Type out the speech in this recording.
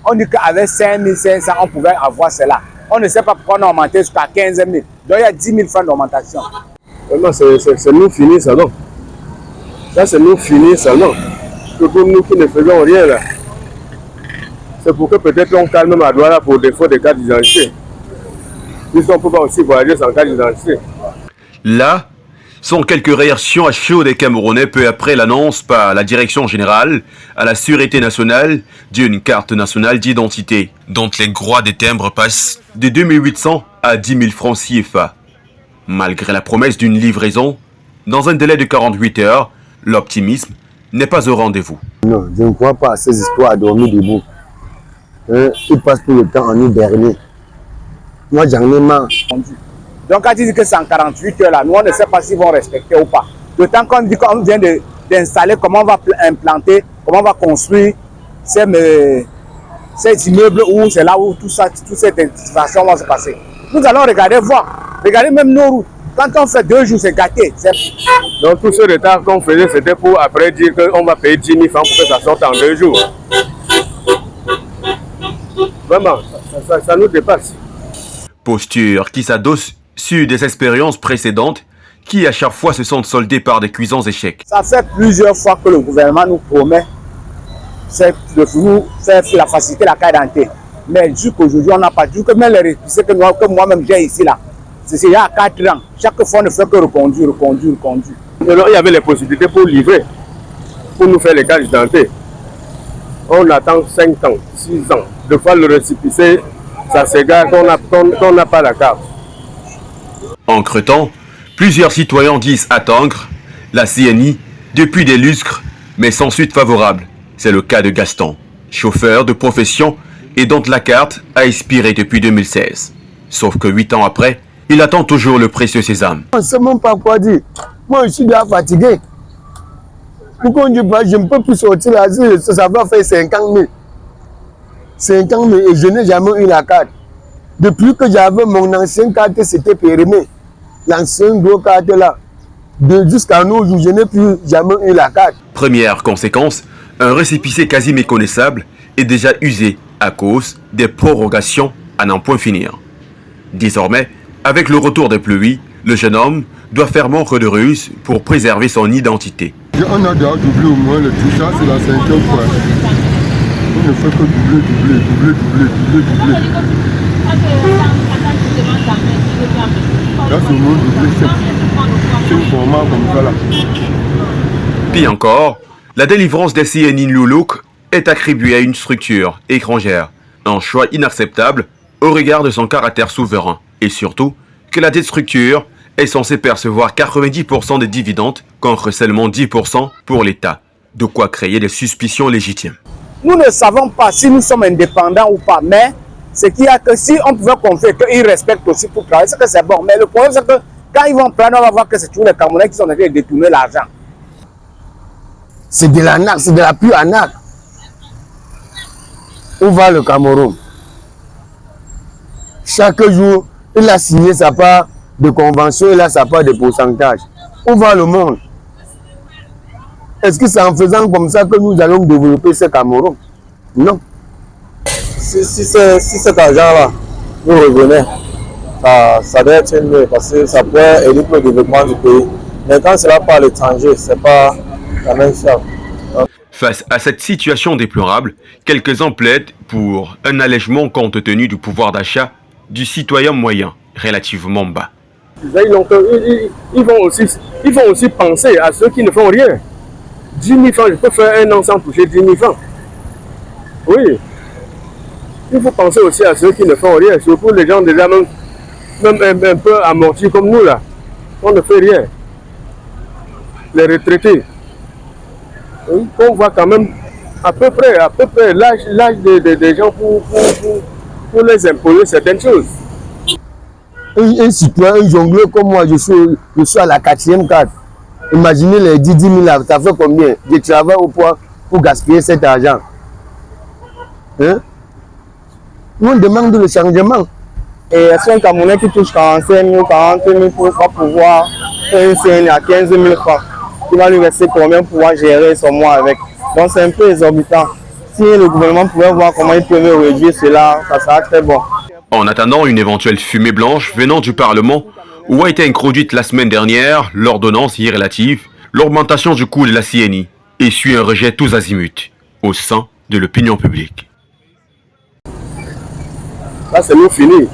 On dit qu'avec 5 500, on pouvait avoir cela. On ne sait pas pourquoi on a augmenté jusqu'à 15 000. Donc il y a 10 000 francs d'augmentation. Vraiment, c'est nous finis seulement. Ça, c'est nous finis seulement. Pour nous qui ne faisons rien là. C'est pour que peut-être on calme ma Douala pour défaut de cartes d'identité. Puisqu'on ne peut pas aussi voyager sans carte d'identité. Là sont quelques réactions à chaud des Camerounais peu après l'annonce par la Direction générale à la Sûreté nationale d'une carte nationale d'identité, dont les droits des timbres passent de 2800 à 10 000 francs CFA. Malgré la promesse d'une livraison, dans un délai de 48 heures, l'optimisme n'est pas au rendez-vous. Non, je ne crois pas à ces histoires à dormir debout. Ils passent tout le temps en hiberné. Moi, j'en ai marre. Donc quand ils disent que c'est en 48 heures là, nous on ne sait pas s'ils vont respecter ou pas. Le temps qu'on dit qu'on vient d'installer, comment on va implanter, comment on va construire ces immeubles où c'est là où toute cette installation va se passer. Nous allons regarder, voir. Regardez même nos routes. Quand on fait 2 jours, c'est gâté. Donc tout ce retard qu'on faisait, c'était pour après dire qu'on va payer 10 000 francs pour que ça sorte en 2 jours. Vraiment, ça nous dépasse. Posture qui s'adosse sur des expériences précédentes qui à chaque fois se sont soldées par des cuisants échecs. Ça fait plusieurs fois que le gouvernement nous promet de nous faire la facilité la carte d'identité. Mais jusqu'aujourd'hui, on n'a pas dit que même les récépissés que moi-même j'ai ici là, c'est il y a 4 ans. Chaque fois, on ne fait que reconduire. Alors, il y avait les possibilités pour livrer, pour nous faire les cartes d'identité. On attend 5 ans, 6 ans. De fois le récépissé, ça s'égare qu'on n'a pas la carte. Entre-temps, plusieurs citoyens disent attendre la CNI depuis des lustres, mais sans suite favorable. C'est le cas de Gaston, chauffeur de profession et dont la carte a expiré depuis 2016. Sauf que 8 ans après, il attend toujours le précieux sésame. On ne sait même pas quoi dire. Moi, je suis déjà fatigué. Pourquoi on dit pas, je ne peux plus sortir là, ça va faire 50 000. 50 000 et je n'ai jamais eu la carte. Depuis que j'avais mon ancienne carte, c'était périmé. L'ancienne gros carte là. Jusqu'à nos jours, je n'ai plus jamais eu la carte. Première conséquence, un récépissé quasi méconnaissable est déjà usé à cause des prorogations à n'en point finir. Désormais, avec le retour des pluies, le jeune homme doit faire montre de ruse pour préserver son identité. On a déjà doublé au moins le tout ça, c'est la 5e fois. On ne fait que doubler. Là, c'est au moins doublé. C'est un format comme ça là. Pire encore, la délivrance des CNI Loulouk est attribuée à une structure étrangère, un choix inacceptable au regard de son caractère souverain, et surtout que la dite structure est censée percevoir 90% des dividendes contre seulement 10% pour l'État, de quoi créer des suspicions légitimes. Nous ne savons pas si nous sommes indépendants ou pas, mais ce qu'il y a que si on pouvait confier qu'ils respectent aussi pour travailler, c'est que c'est bon. Mais le problème c'est que quand ils vont prendre, on va voir que c'est toujours les Camerounais qui sont en train de détourner l'argent. C'est de l'arnaque, c'est de la pure arnaque. Où va le Cameroun? Chaque jour, il a signé sa part de convention, il a sa part de pourcentage. Où va le monde? Est-ce que c'est en faisant comme ça que nous allons développer ce Cameroun? Non. Si cet argent-là nous revenait, ça doit être mieux parce que ça pourrait aider pour le développement du pays. Mais quand cela part à l'étranger, ce n'est pas la même chose. Face à cette situation déplorable, quelques-uns plaident pour un allègement compte tenu du pouvoir d'achat du citoyen moyen, relativement bas. Ils vont aussi penser à ceux qui ne font rien. 10 000 francs, je peux faire un an sans toucher 10 000 francs. Oui. Il faut penser aussi à ceux qui ne font rien, surtout les gens déjà même un peu amortis comme nous là. On ne fait rien. Les retraités. On voit quand même à peu près l'âge des gens pour les imposer certaines choses. Un citoyen, un jongleur comme moi, je suis à la 4e carte. Imaginez les 10 000 là, ça fait combien? Je travaille au point pour gaspiller cet argent. Hein? Nous on demande le changement. Et est-ce qu'un Camerounais qui touche 45 000, 40 000 pour pouvoir faire une CNI à 15 000 francs, il va lui rester combien pour pouvoir gérer son mois avec? Donc c'est un peu exorbitant. si le gouvernement pouvait voir comment il peut réduire cela, ça sera très bon. En attendant une éventuelle fumée blanche venant du Parlement, où a été introduite la semaine dernière l'ordonnance y relative, l'augmentation du coût de la CNI essuie un rejet tous azimuts au sein de l'opinion publique. Là, c'est nous fini.